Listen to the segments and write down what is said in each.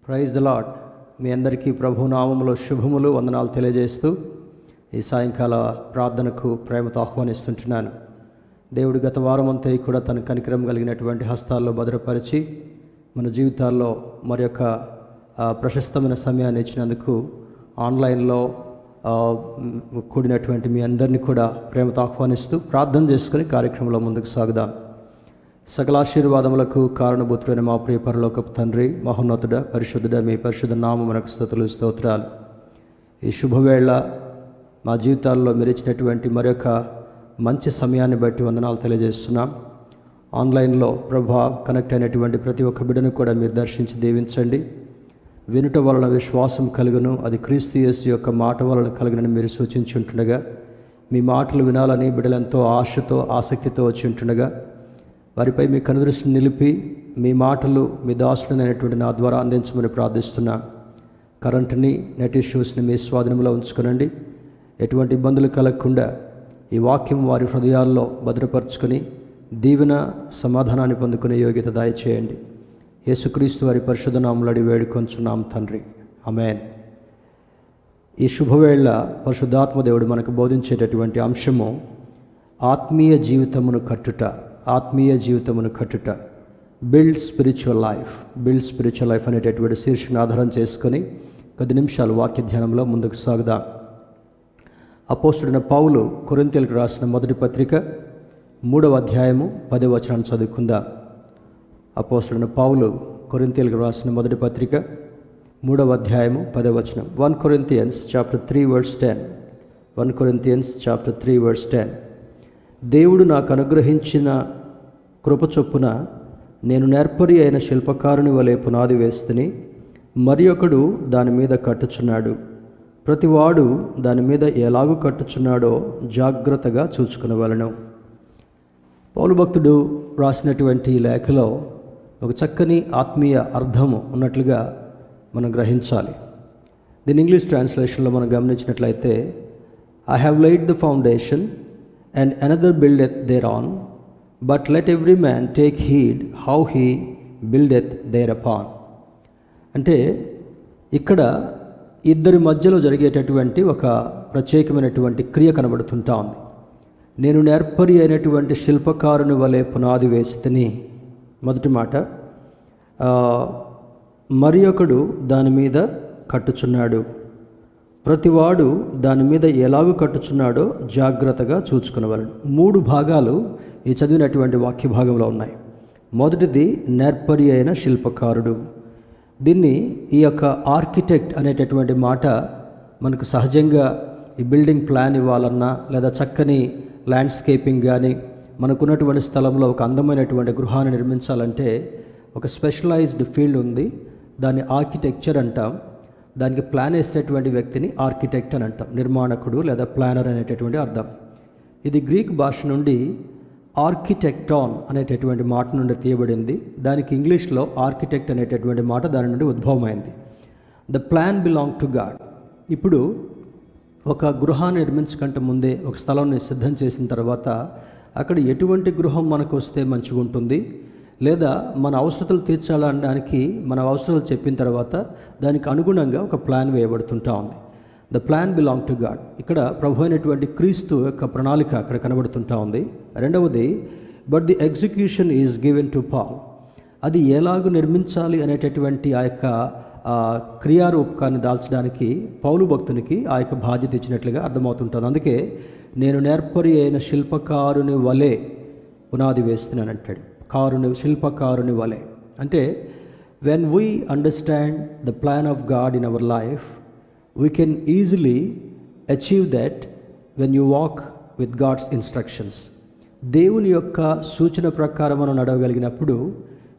Praise the lord. మీ అందరికీ ప్రభు నామములో శుభములు, వందనాలు తెలియజేస్తూ ఈ సాయంకాల ప్రార్థనకు ప్రేమతో ఆహ్వానిస్తుంటున్నాను. దేవుడు గత వారం అంతా కూడా తన కనికరం కలిగినటువంటి హస్తాల్లో భద్రపరిచి మన జీవితాల్లో మరి యొక్క ప్రశస్తమైన సమయాన్ని ఇచ్చినందుకు ఆన్లైన్లో కూడినటువంటి మీ అందరినీ కూడా ప్రేమతో ఆహ్వానిస్తూ ప్రార్థన చేసుకుని కార్యక్రమంలో ముందుకు సాగుదాం. సకలాశీర్వాదములకు కారణభూతుడైన మా ప్రియ పరలోకపు తండ్రి, మహోన్నతుడ, పరిశుద్ధుడ, మీ పరిశుద్ధ నామమునకు స్తుతులు, స్తోత్రాలు. ఈ శుభవేళ మా జీవితాల్లో మీరు ఇచ్చినటువంటి మరొక మంచి సమయాన్ని బట్టి వందనాలు తెలియజేస్తున్నాం. ఆన్లైన్లో ప్రభా కనెక్ట్ అయినటువంటి ప్రతి ఒక్క బిడ్డను కూడా మీరు దర్శించి దీవించండి. వినుట వలన విశ్వాసం కలుగును, అది క్రీస్తు యేసు యొక్క మాట వలన కలుగునని మీరు సూచించుంటుండగా, మీ మాటలు వినాలని బిడ్డలంతో ఆశతో ఆసక్తితో వచ్చి ఉంటుండగా వారిపై మీ కనుదృష్టిని నిలిపి మీ మాటలు మీ దాసుడైనటువంటి నా ద్వారా అందించమని ప్రార్థిస్తున్నా. కరెంట్ని, నెట్ ఇష్యూస్ని మీ స్వాధీనంలో ఉంచుకునండి. ఎటువంటి ఇబ్బందులు కలగకుండా ఈ వాక్యం వారి హృదయాల్లో భద్రపరుచుకొని దీవెన సమాధానాన్ని పొందుకునే యోగ్యత దయచేయండి. యేసుక్రీస్తు వారి పరిశుద్ధ నామములో అడిగి వేడుకొంచున్నాం తండ్రి, ఆమేన్. ఈ శుభవేళ పరిశుద్ధాత్మ దేవుడు మనకు బోధించేటటువంటి అంశము ఆత్మీయ జీవితమును కట్టుట. ఆత్మీయ జీవితమును కట్టుట, బిల్డ్ స్పిరిచువల్ లైఫ్ అనేటటువంటి శీర్షికను ఆధారం చేసుకొని కొద్ది నిమిషాలు వాక్య ధ్యానంలో ముందుకు సాగుదాం. అపోస్తుడైన పౌలు కొరింథీయులకు రాసిన మొదటి పత్రిక 3వ అధ్యాయము 10వ వచనాన్ని చదువుకుందాం. అపోస్తలుడైన పౌలు కొరింథీయులకు రాసిన మొదటి పత్రిక 3వ అధ్యాయము 10వ వచనం. 1 Corinthians chapter 3 verse 10. 1 Corinthians chapter 3 verse 10. దేవుడు నాకు అనుగ్రహించిన కృప చొప్పున నేను నేర్పరి అయిన శిల్పకారుని వలె పునాది వేస్తుని, మరి ఒకడు దాని మీద కట్టుచున్నాడు. ప్రతివాడు దాని మీద ఎలాగూ కట్టుచున్నాడో జాగ్రత్తగా చూచుకునవలెను. పౌలు భక్తుడు రాసినటువంటి ఈ లేఖలో ఒక చక్కని ఆత్మీయ అర్థము ఉన్నట్లుగా మనం గ్రహించాలి. దీని ఇంగ్లీష్ ట్రాన్స్లేషన్లో మనం గమనించినట్లయితే, I have laid the foundation and another buildeth thereon, but let every man take heed how he buildeth thereupon. అంటే ఇక్కడ ఇద్దరి మధ్యలో జరిగేటటువంటి ఒక ప్రత్యేకమైనటువంటి క్రియ కనబడుతుంటా ఉంది. నేను నేర్పరి అయినటువంటి శిల్పకారుని వలె పునాది వేస్తుని, మొదటి మాట. మరి ఒకడు దాని మీద కట్టుచున్నాడు. ప్రతివాడు దాని మీద ఎలాగూ కట్టుచున్నాడో జాగ్రత్తగా చూచుకునవలెను. 3 భాగాలు ఈ చదివినటువంటి వాక్య భాగంలో ఉన్నాయి. మొదటిది నేర్పరి అయిన శిల్పకారుడు. దీన్ని ఈ యొక్క ఆర్కిటెక్ట్ అనేటటువంటి మాట మనకు సహజంగా ఈ బిల్డింగ్ ప్లాన్ ఇవ్వాలన్నా, లేదా చక్కని ల్యాండ్స్కేపింగ్ కానీ, మనకున్నటువంటి స్థలంలో ఒక అందమైనటువంటి గృహాన్ని నిర్మించాలంటే ఒక స్పెషలైజ్డ్ ఫీల్డ్ ఉంది. దాన్ని ఆర్కిటెక్చర్ అంటాం. దానికి ప్లాన్ వేసేటటువంటి వ్యక్తిని ఆర్కిటెక్ట్ అని అంటాం. నిర్మాణకుడు లేదా ప్లానర్ అనేటటువంటి అర్థం. ఇది గ్రీక్ భాష నుండి ఆర్కిటెక్టాన్ అనేటటువంటి మాట నుండి తీయబడింది. దానికి ఇంగ్లీష్లో ఆర్కిటెక్ట్ అనేటటువంటి మాట దాని నుండి ఉద్భవమైంది. The plan belong to God. ఇప్పుడు ఒక గృహాన్ని నిర్మించకంటే ముందే ఒక స్థలాన్ని సిద్ధం చేసిన తర్వాత అక్కడ ఎటువంటి గృహం మనకు వస్తే మంచిగా ఉంటుంది, లేదా మన అవసరతలు తీర్చాలనడానికి మన అవసరాలు చెప్పిన తర్వాత దానికి అనుగుణంగా ఒక ప్లాన్ వేయబడుతుంటా ఉంది. The plan belong to God. ఇక్కడ ప్రభు అయినటువంటి క్రీస్తు యొక్క ప్రణాళిక అక్కడ కనబడుతుంటా ఉంది. రెండవది, but the execution is given to Paul. అది ఎలాగూ నిర్మించాలి అనేటటువంటి ఆ యొక్క క్రియారూపకాన్ని దాల్చడానికి పౌలు భక్తునికి ఆ యొక్క బాధ్యత ఇచ్చినట్లుగా అర్థమవుతుంటుంది. అందుకే నేను నేర్పరి అయిన శిల్పకారుని వలె పునాది వేస్తున్నాను అంటాడు. శిల్పకారుని వలె అంటే, when we understand the plan of God in our life, we can easily achieve that when you walk with God's instructions. దేవుని యొక్క సూచన ప్రకారం మనం నడవగలిగినప్పుడు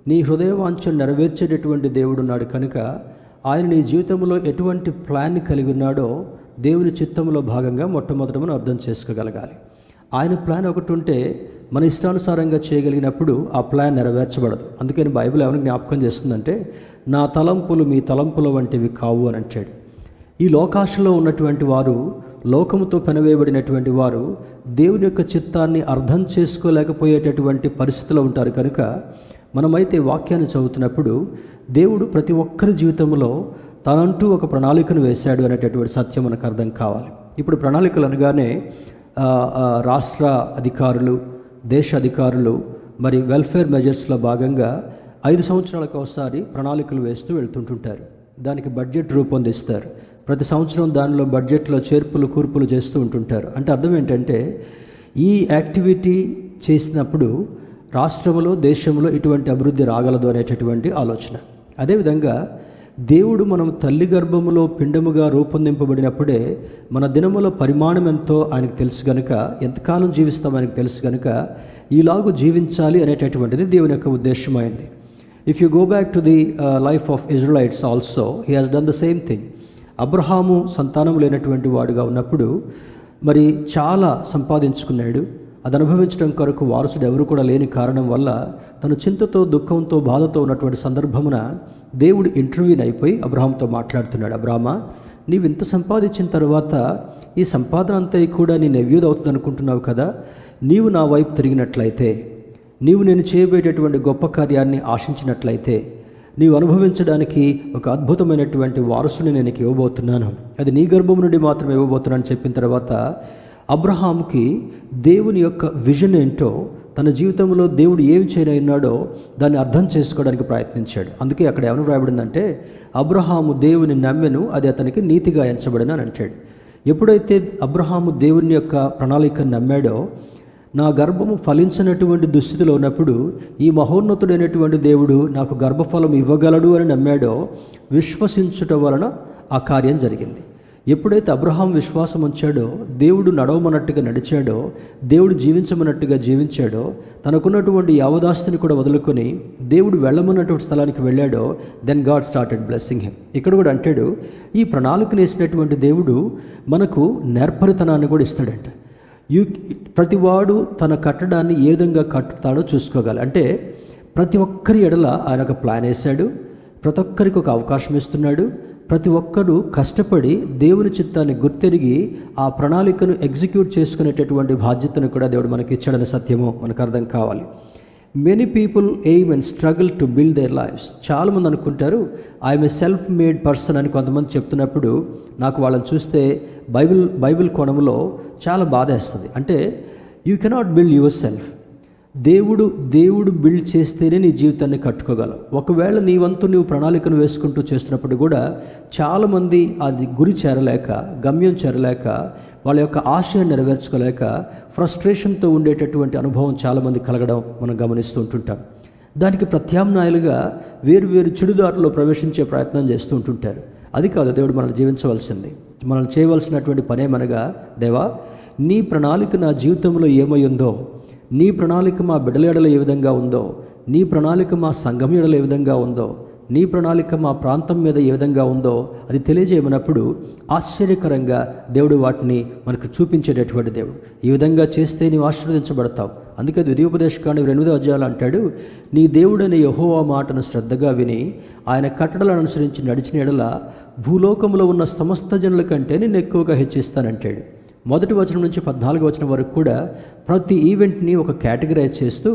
నీ హృదయవాంఛను నెరవేర్చేటటువంటి దేవుడు ఉన్నాడు కనుక ఆయన నీ జీవితంలో ఎటువంటి ప్లాన్ని కలిగి ఉన్నాడో దేవుని చిత్తంలో భాగంగా మొట్టమొదట మనం అర్థం చేసుకోగలగాలి. ఆయన ప్లాన్ ఒకటి ఉంటే మన ఇష్టానుసారంగా చేయగలిగినప్పుడు ఆ ప్లాన్ నెరవేర్చబడదు. అందుకని బైబిల్ ఎవరికి జ్ఞాపకం చేస్తుందంటే, నా తలంపులు మీ తలంపుల వంటివి కావు అని అంటాడు. ఈ లోకాశలో ఉన్నటువంటి వారు, లోకముతో పెనవేయబడినటువంటి వారు దేవుని యొక్క చిత్తాన్ని అర్థం చేసుకోలేకపోయేటటువంటి పరిస్థితిలో ఉంటారు. కనుక మనమైతే వాక్యాన్ని చదువుతున్నప్పుడు దేవుడు ప్రతి ఒక్కరి జీవితంలో తనంటూ ఒక ప్రణాళికను వేశాడు అనేటటువంటి సత్యం మనకు అర్థం కావాలి. ఇప్పుడు ప్రణాళికలు అనగానే రాష్ట్ర అధికారులు, దేశ అధికారులు మరి వెల్ఫేర్ మెజర్స్లో భాగంగా 5 సంవత్సరాలకు ఒకసారి ప్రణాళికలు వేస్తూ వెళ్తుంటుంటారు. దానికి బడ్జెట్ రూపొందిస్తారు. ప్రతి సంవత్సరం దానిలో బడ్జెట్లో చేర్పులు కూర్పులు చేస్తూ ఉంటుంటారు. అంటే అర్థం ఏంటంటే, ఈ యాక్టివిటీ చేసినప్పుడు రాష్ట్రంలో, దేశంలో ఇటువంటి అభివృద్ధి రాగలదు అనేటటువంటి ఆలోచన. అదేవిధంగా దేవుడు మనం తల్లి గర్భములో పిండముగా రూపొందింపబడినప్పుడే మన దినముల పరిమాణం ఎంతో ఆయనకు తెలుసు కనుక, ఎంతకాలం జీవిస్తాం ఆయనకు తెలుసు కనుక ఈలాగు జీవించాలి అనేటటువంటిది దేవుని యొక్క ఉద్దేశమైంది. If you go back to the life of Israelites also, he has done the same thing. Abraham సంతానం లేనటువంటి వాడుగా ఉన్నప్పుడు మరి చాలా సంపాదించుకున్నాడు. అది అనుభవించడం కొరకు వారసుడు ఎవరు కూడా లేని కారణం వల్ల తను చింతతో, దుఃఖంతో, బాధతో ఉన్నటువంటి సందర్భమున దేవుడు ఇంటర్వ్యూని అయిపోయి అబ్రహాంతో మాట్లాడుతున్నాడు. అబ్రహామా, నీవు ఇంత సంపాదించిన తర్వాత ఈ సంపాదన అంతా కూడా నీ నెవ్యూది అవుతుంది అనుకుంటున్నావు కదా, నీవు నా వైపు తిరిగినట్లయితే, నీవు నేను చేయబోయేటటువంటి గొప్ప కార్యాన్ని ఆశించినట్లయితే, నీవు అనుభవించడానికి ఒక అద్భుతమైనటువంటి వారసుని నేను నీకు ఇవ్వబోతున్నాను, అది నీ గర్భం నుండి మాత్రమే ఇవ్వబోతున్నాను అని చెప్పిన తర్వాత అబ్రహాంకి దేవుని యొక్క విజన్ ఏంటో, తన జీవితంలో దేవుడు ఏం చేయనున్నాడో దాన్ని అర్థం చేసుకోవడానికి ప్రయత్నించాడు. అందుకే అక్కడ ఏమని రాయబడిందంటే, అబ్రహాము దేవుని నమ్మెను, అది అతనికి నీతిగా ఎంచబడిన అని అంటాడు. ఎప్పుడైతే అబ్రహాము దేవుని యొక్క ప్రణాళికను నమ్మాడో, నా గర్భము ఫలించినటువంటి దుస్థితిలో ఉన్నప్పుడు ఈ మహోన్నతుడైనటువంటి దేవుడు నాకు గర్భఫలం ఇవ్వగలడు అని నమ్మాడో, విశ్వసించుట వలన ఆ కార్యం జరిగింది. ఎప్పుడైతే అబ్రహాం విశ్వాసం ఉంచాడో, దేవుడు నడవమన్నట్టుగా నడిచాడో, దేవుడు జీవించమన్నట్టుగా జీవించాడో, తనకున్నటువంటి యావదాస్తిని కూడా వదులుకొని దేవుడు వెళ్ళమన్నటువంటి స్థలానికి వెళ్ళాడో, then God started blessing him. ఇక్కడ కూడా అంటాడు, ఈ ప్రణాళికను వేసినటువంటి దేవుడు మనకు నేర్పరితనాన్ని కూడా ఇస్తాడంట. ప్రతివాడు తన కట్టడాన్ని ఏ విధంగా కట్టుతాడో చూసుకోగలరు. అంటే ప్రతి ఒక్కరి ఎడల ఆయన ఒక ప్లాన్ వేశాడు, ప్రతి ఒక్కరికి ఒక అవకాశం ఇస్తున్నాడు. ప్రతి ఒక్కరూ కష్టపడి దేవుని చిత్తాన్ని గుర్తెరిగి ఆ ప్రణాళికను ఎగ్జిక్యూట్ చేసుకునేటటువంటి బాధ్యతను కూడా దేవుడు మనకి ఇచ్చాడనే సత్యము మనకు అర్థం కావాలి. Many people aim and struggle to build there lifes. చాలామంది అనుకుంటారు I'm a self made person అని కొంతమంది చెప్తున్నప్పుడు నాకు వాళ్ళని చూస్తే బైబిల్ కోణంలో చాలా బాధేస్తుంది. అంటే you cannot build your self. దేవుడు బిల్డ్ చేస్తేనే నీ జీవితాన్ని కట్టుకోగలవు. ఒకవేళ నీ వంతు నువ్వు ప్రణాళికను వేసుకుంటూ చేస్తున్నప్పుడు కూడా చాలామంది అది గురి చేరలేక, గమ్యం చేరలేక, వాళ్ళ యొక్క ఆశయాన్ని నెరవేర్చుకోలేక ఫ్రస్ట్రేషన్తో ఉండేటటువంటి అనుభవం చాలామంది కలగడం మనం గమనిస్తూ ఉంటుంటాం. దానికి ప్రత్యామ్నాయాలుగా వేరు చెడుదారులో ప్రవేశించే ప్రయత్నం చేస్తూ ఉంటుంటారు. అది కాదు దేవుడు మనల్ని జీవించవలసింది. మనల్ని చేయవలసినటువంటి పనేమనగా, దేవా నీ ప్రణాళిక నా జీవితంలో ఏమై ఉందో, నీ ప్రణాళిక మా బిడ్డల ఎడల ఏ విధంగా ఉందో, నీ ప్రణాళిక మా సంఘం ఎడల ఏ విధంగా ఉందో, నీ ప్రణాళిక మా ప్రాంతం మీద ఏ విధంగా ఉందో అది తెలియజేయమన్నప్పుడు ఆశ్చర్యకరంగా దేవుడు వాటిని మనకు చూపించేటటువంటి దేవుడు. ఈ విధంగా చేస్తే నీవు ఆశీర్వదించబడతావు. అందుకే ద్వితీయోపదేశకాండం 8వ అధ్యాయంలో అంటాడు, నీ దేవుడైన యెహోవా మాటను శ్రద్ధగా విని ఆయన కట్టడలను అనుసరించి నడిచిన ఎడల భూలోకంలో ఉన్న సమస్త జనుల కంటే నేను ఎక్కువగా హెచ్చిస్తానంటాడు. 1వ వచనం నుంచి 14వ వచనం వరకు కూడా ప్రతి ఈవెంట్ని ఒక కేటగిరైజ్ చేస్తూ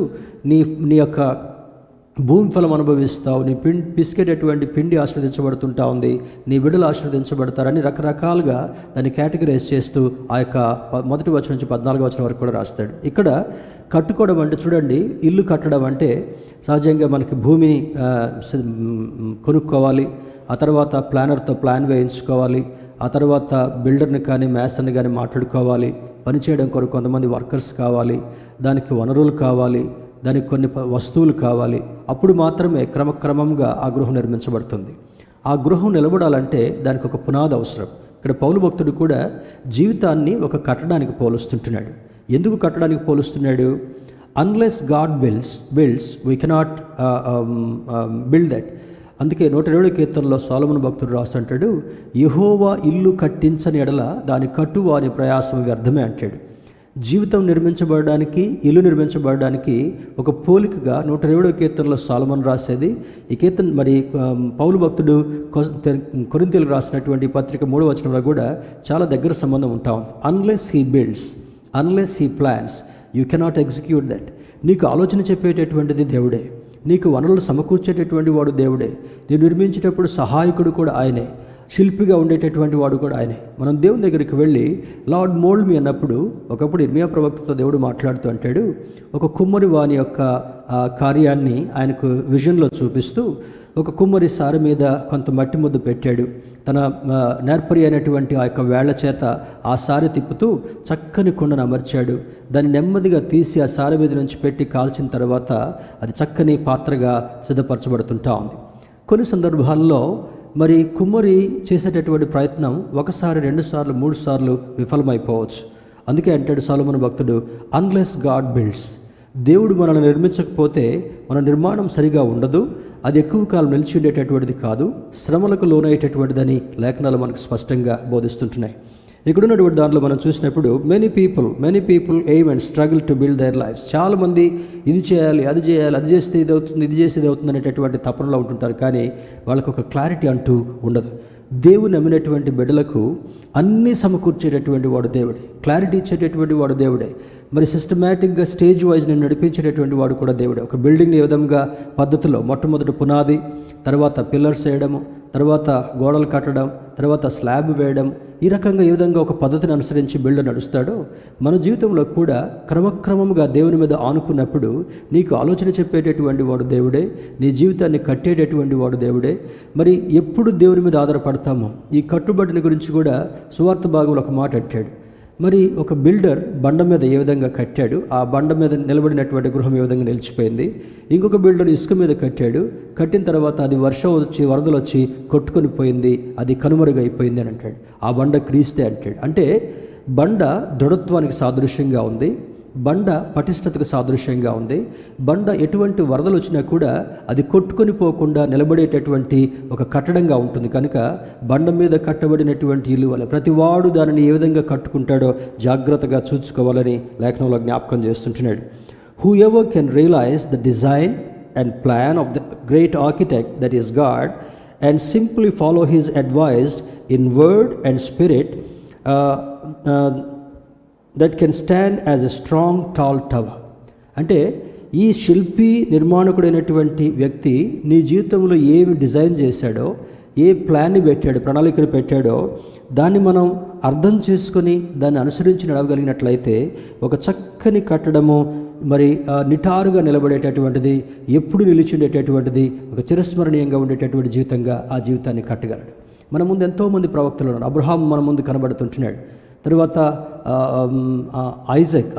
నీ యొక్క భూమి ఫలం అనుభవిస్తావు, నీ పిసికేటటువంటి పిండి ఆశీర్వదించబడుతుంటా ఉంది, నీ బిడ్డలు ఆశీర్వదించబడతారని రకరకాలుగా దాన్ని కేటగిరైజ్ చేస్తూ ఆ యొక్క 1వ వచనం నుంచి 14వ వచనం వరకు కూడా రాస్తాడు. ఇక్కడ కట్టుకోవడం అంటే చూడండి, ఇల్లు కట్టడం అంటే సహజంగా మనకి భూమిని కొనుక్కోవాలి, ఆ తర్వాత ప్లానర్తో ప్లాన్ వేయించుకోవాలి, ఆ తర్వాత బిల్డర్ని కానీ మేసర్ని కానీ మాట్లాడుకోవాలి, పనిచేయడం కొరకు కొంతమంది వర్కర్స్ కావాలి, దానికి వనరులు కావాలి, దానికి కొన్ని వస్తువులు కావాలి. అప్పుడు మాత్రమే క్రమక్రమంగా ఆ గృహం నిర్మించబడుతుంది. ఆ గృహం నిలబడాలంటే దానికి ఒక పునాది అవసరం. ఇక్కడ పౌలు భక్తుడు కూడా జీవితాన్ని ఒక కట్టడానికి పోలుస్తుంటున్నాడు. ఎందుకు కట్టడానికి పోలుస్తున్నాడు? Unless God builds we cannot build that. అందుకే 107వ కీర్తనలో సొలొమోను భక్తుడు రాస్తుంటాడు, యెహోవా ఇల్లు కట్టించని ఎడల దాని కట్టువాని ప్రయాసం వ్యర్థమే అంటాడు. జీవితం నిర్మించబడడానికి, ఇల్లు నిర్మించబడడానికి ఒక పోలికగా 107వ కీర్తనలో సొలొమోను రాసేది. ఈ కీర్తన మరి పౌలు భక్తుడు కొరింథీయులకు రాసినటువంటి పత్రిక 3వ వచనంలో కూడా చాలా దగ్గర సంబంధం ఉంటా ఉంది. Unless he builds, unless he plans, you cannot execute that. నీకు ఆలోచన చెప్పేటటువంటిది దేవుడే, నీకు వనరులు సమకూర్చేటటువంటి వాడు దేవుడే, నేను నిర్మించేటప్పుడు సహాయకుడు కూడా ఆయనే, శిల్పిగా ఉండేటటువంటి వాడు కూడా ఆయనే. మనం దేవుని దగ్గరికి వెళ్ళి లార్డ్ మోల్డ్ మీ అన్నప్పుడు, ఒకప్పుడు ఇర్మియా ప్రవక్తతో దేవుడు మాట్లాడుతూ అంటాడు, ఒక కుమ్మరి వాని యొక్క కార్యాన్ని ఆయనకు విజన్లో చూపిస్తూ ఒక కుమ్మరి సారె మీద కొంత మట్టి ముద్ద పెట్టాడు. తన నేర్పరి అయినటువంటి ఆ యొక్క వేళ్ల చేత ఆ సారె తిప్పుతూ చక్కని కుండను అమర్చాడు. దాన్ని నెమ్మదిగా తీసి ఆ సారె మీద నుంచి పెట్టి కాల్చిన తర్వాత అది చక్కని పాత్రగా సిద్ధపరచబడుతుంటా ఉంది. కొన్ని సందర్భాల్లో మరి కుమ్మరి చేసేటటువంటి ప్రయత్నం 1 సారి 2 సార్లు 3 సార్లు విఫలమైపోవచ్చు. అందుకే అంటాడు సొలొమోను భక్తుడు, అన్లెస్ గాడ్ బిల్డ్స్. దేవుడు మనల్ని నిర్మించకపోతే మన నిర్మాణం సరిగా ఉండదు, అది ఎక్కువ కాలం నిలిచి ఉండేటటువంటిది కాదు, శ్రమలకు లోనయ్యేటటువంటిదని లేఖనాలు మనకు స్పష్టంగా బోధిస్తుంటున్నాయి. ఇక్కడ ఉన్నటువంటి దాంట్లో మనం చూసినప్పుడు many people aim and struggle to build their lives. చాలామంది ఇది చేయాలి, అది చేయాలి, అది చేస్తే ఇది అవుతుంది, ఇది చేస్తే ఇది అవుతుంది అనేటటువంటి తపనలో ఉంటుంటారు. కానీ వాళ్ళకు ఒక క్లారిటీ అంటూ ఉండదు. దేవుని నమ్మినటువంటి బిడ్డలకు అన్నీ సమకూర్చేటటువంటి వాడు దేవుడే, క్లారిటీ ఇచ్చేటటువంటి వాడు దేవుడే. మరి సిస్టమేటిక్గా స్టేజ్ వైజ్ నేను నడిపించేటటువంటి వాడు కూడా దేవుడే. ఒక బిల్డింగ్ని ఏ విధంగా పద్ధతిలో మొట్టమొదటి పునాది, తర్వాత పిల్లర్స్ వేయడము, తర్వాత గోడలు కట్టడం, తర్వాత స్లాబ్ వేయడం, ఈ రకంగా ఏ విధంగా ఒక పద్ధతిని అనుసరించి బిల్డర్ నడుస్తాడో మన జీవితంలో కూడా క్రమక్రమంగా దేవుని మీద ఆనుకున్నప్పుడు నీకు ఆలోచన చెప్పేటటువంటి వాడు దేవుడే, నీ జీవితాన్ని కట్టేటటువంటి వాడు దేవుడే. మరి ఎప్పుడు దేవుని మీద ఆధారపడతామో ఈ కట్టుబడిని గురించి కూడా సువార్త భాగంలో ఒక మాట అంటాడు, మరి ఒక బిల్డర్ బండ మీద ఏ విధంగా కట్టాడు, ఆ బండ మీద నిలబడినటువంటి గృహం ఏ విధంగా నిలిచిపోయింది. ఇంకొక బిల్డర్ ఇసుక మీద కట్టాడు, కట్టిన తర్వాత అది వర్షం వచ్చి వరదలు వచ్చి కొట్టుకొని పోయింది, అది కనుమరుగైపోయింది అని అంటాడు. ఆ బండ క్రీస్తే అంటాడు. అంటే బండ దృఢత్వానికి సాదృశ్యంగా ఉంది, బండ పటిష్టతకు సాదృశ్యంగా ఉంది. బండ ఎటువంటి వరదలు వచ్చినా కూడా అది కొట్టుకొని పోకుండా నిలబడేటటువంటి ఒక కట్టడంగా ఉంటుంది. కనుక బండ మీద కట్టబడినటువంటి ఇల్లు వల్ల ప్రతివాడు దానిని ఏ విధంగా కట్టుకుంటాడో జాగ్రత్తగా చూసుకోవాలని లేఖనంలో జ్ఞాపకం చేస్తుంటున్నాడు. Whoever can realise the design and plan of the great architect that is God and simply follow his advice in word and spirit that can stand as a strong tall tower. అంటే ఈ శిల్పి నిర్మాణకుడైనటువంటి వ్యక్తి నీ జీవితంలో ఏమి design చేశాడో, ఏ ప్లాన్ని పెట్టాడో, ప్రణాళికను పెట్టాడో దాన్ని మనం అర్థం చేసుకొని దాన్ని అనుసరించి నడవగలిగినట్లయితే ఒక చక్కని కట్టడము మరి నిటారుగా నిలబడేటటువంటిది, ఎప్పుడు నిలిచిండేటటువంటిది, ఒక చిరస్మరణీయంగా ఉండేటటువంటి జీవితంగా ఆ జీవితాన్ని కట్టగలడు. మన ముందు ఎంతోమంది ప్రవక్తలు ఉన్నారు. అబ్రహాం మన ముందు కనబడుతుంటున్నాడు. తర్వాత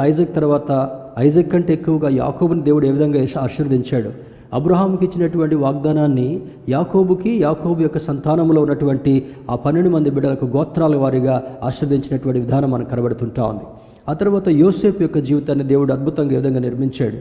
ఐజక్ తర్వాత ఐజక్ కంటే ఎక్కువగా యాకోబుని దేవుడు ఏ విధంగా ఆశీర్వదించాడు. అబ్రహాముకి ఇచ్చినటువంటి వాగ్దానాన్ని యాకోబు యొక్క సంతానంలో ఉన్నటువంటి ఆ 12 మంది బిడ్డలకు గోత్రాల వారీగా ఆశీర్వదించినటువంటి విధానం మనకు కనబడుతుంటా ఉంది. ఆ తర్వాత యోసేపు యొక్క జీవితాన్ని దేవుడు అద్భుతంగా ఏ విధంగా నిర్మించాడు.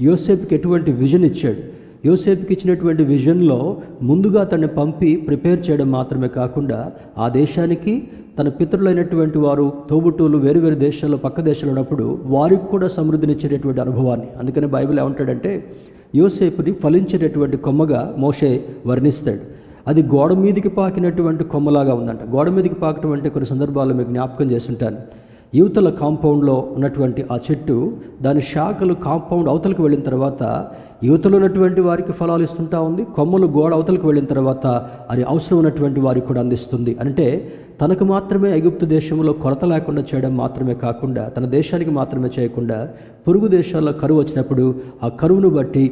యోసేపుకి ఎటువంటి విజన్ ఇచ్చాడు. యోసేపుకి ఇచ్చినటువంటి విజన్లో ముందుగా తనని పంపి ప్రిపేర్ చేయడం మాత్రమే కాకుండా ఆ దేశానికి తన పితరులైనటువంటి వారు తోబుట్టువులు వేరు వేరు దేశాల్లో పక్క దేశాలు ఉన్నప్పుడు వారికి కూడా సమృద్ధినిచ్చేటటువంటి అనుభవాన్ని, అందుకని బైబిల్ ఏమంటాడంటే యోసేపుని ఫలించేటటువంటి కొమ్మగా మోషే వర్ణిస్తాడు. అది గోడ మీదకి పాకినటువంటి కొమ్మలాగా ఉందంట. గోడ మీదకి పాకటం అంటే కొన్ని సందర్భాల్లో మీకు జ్ఞాపకం చేస్తుంటాను. యువతల కాంపౌండ్లో ఉన్నటువంటి ఆ చెట్టు దాని శాఖలు కాంపౌండ్ అవతలకు వెళ్ళిన తర్వాత యువతలో ఉన్నటువంటి వారికి ఫలాలు ఇస్తుంటా ఉంది. కొమ్మలు గోడ అవతలకు వెళ్ళిన తర్వాత అది అవసరం ఉన్నటువంటి వారికి కూడా అందిస్తుంది. అంటే తనకు మాత్రమే ఐగుప్తు దేశంలో కొరత లేకుండా చేయడం మాత్రమే కాకుండా తన దేశానికి మాత్రమే చేయకుండా పొరుగు దేశాల్లో కరువు వచ్చినప్పుడు ఆ కరువును బట్టి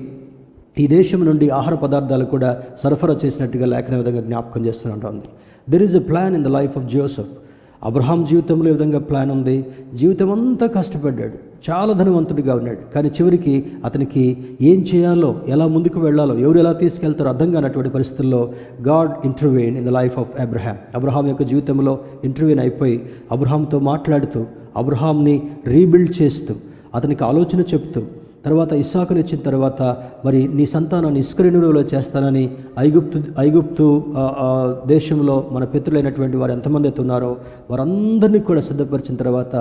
ఈ దేశం నుండి ఆహార పదార్థాలు కూడా సరఫరా చేసినట్టుగా లేఖన విధంగా జ్ఞాపకం చేస్తున్నట్టుంది. There is a plan in the life of Joseph. Abraham జీవితంలో ఏ విధంగా ప్లాన్ ఉంది. జీవితం అంతా కష్టపడ్డాడు, చాలా ధనవంతుడిగా ఉన్నాడు. కానీ చివరికి అతనికి ఏం చేయాలో, ఎలా ముందుకు వెళ్ళాలో, ఎవరు ఎలా తీసుకెళ్తారో అర్థం కానటువంటి పరిస్థితుల్లో God intervene in the life of Abraham యొక్క జీవితంలో ఇంటర్వ్యూన్ అయిపోయి అబ్రహాంతో మాట్లాడుతూ, అబ్రహాంని రీబిల్డ్ చేస్తూ, అతనికి ఆలోచన చెప్తూ, తర్వాత ఇస్సాకుని ఇచ్చిన తర్వాత మరి నీ సంతానాన్ని ఇస్కరేణులో చేస్తానని ఐగుప్తు దేశంలో మన పితరులైనటువంటి వారు ఎంతమంది అయితే ఉన్నారో వారందరినీ కూడా సిద్ధపరిచిన తర్వాత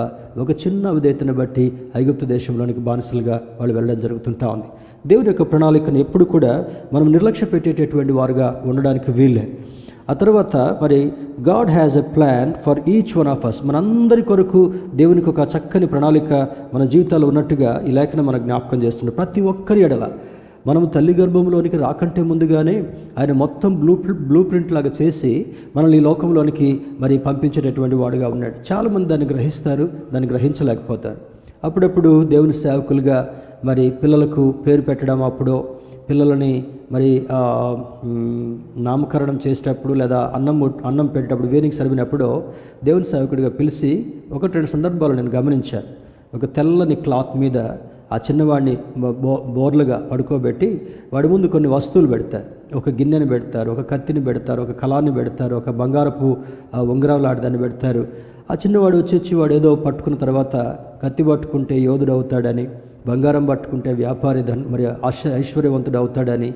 ఒక చిన్న విధేయతను బట్టి ఐగుప్తు దేశంలోనికి బానిసలుగా వాళ్ళు వెళ్ళడం జరుగుతుంటా ఉంది. దేవుడి యొక్క ప్రణాళికను ఎప్పుడు కూడా మనం నిర్లక్ష్య పెట్టేటటువంటి వారుగా ఉండడానికి వీల్లే. ఆ తర్వాత మరి God has a plan for each one of us. మనందరి కొరకు దేవునికి ఒక చక్కని ప్రణాళిక మన జీవితాల్లో ఉన్నట్టుగా ఈ లేఖనం మనకు జ్ఞాపకం చేస్తుంది. ప్రతి ఒక్కరి ఎడల మనం తల్లి గర్భంలోనికి రాకంటే ముందుగానే ఆయన మొత్తం బ్లూ ప్రింట్ లాగా చేసి మనల్ని ఈ లోకంలోనికి మరి పంపించేటటువంటి వాడుగా ఉన్నాడు. చాలామంది దాన్ని గ్రహిస్తారు, దాన్ని గ్రహించలేకపోతారు. అప్పుడప్పుడు దేవుని సేవకులుగా మరి పిల్లలకు పేరు పెట్టడం, అప్పుడు పిల్లలని మరి నామకరణం చేసేటప్పుడు లేదా అన్నం పెట్టేటప్పుడు వేనికి సరిపినప్పుడు దేవుని సేవకుడిగా పిలిచి 1-2 సందర్భాలు నేను గమనించాను. ఒక తెల్లని క్లాత్ మీద ఆ చిన్నవాడిని బోర్లుగా పడుకోబెట్టి వాడి ముందు కొన్ని వస్తువులు పెడతారు. ఒక గిన్నెని పెడతారు, ఒక కత్తిని పెడతారు, ఒక కళాన్ని పెడతారు, ఒక బంగారపు ఉంగరం లాంటిదాన్ని పెడతారు. ఆ చిన్నవాడు వచ్చి వాడు ఏదో పట్టుకున్న తర్వాత కత్తి పట్టుకుంటే యోధుడు అవుతాడని, బంగారం పట్టుకుంటే వ్యాపారి మరి ఐశ్వర్యవంతుడు అవుతాడని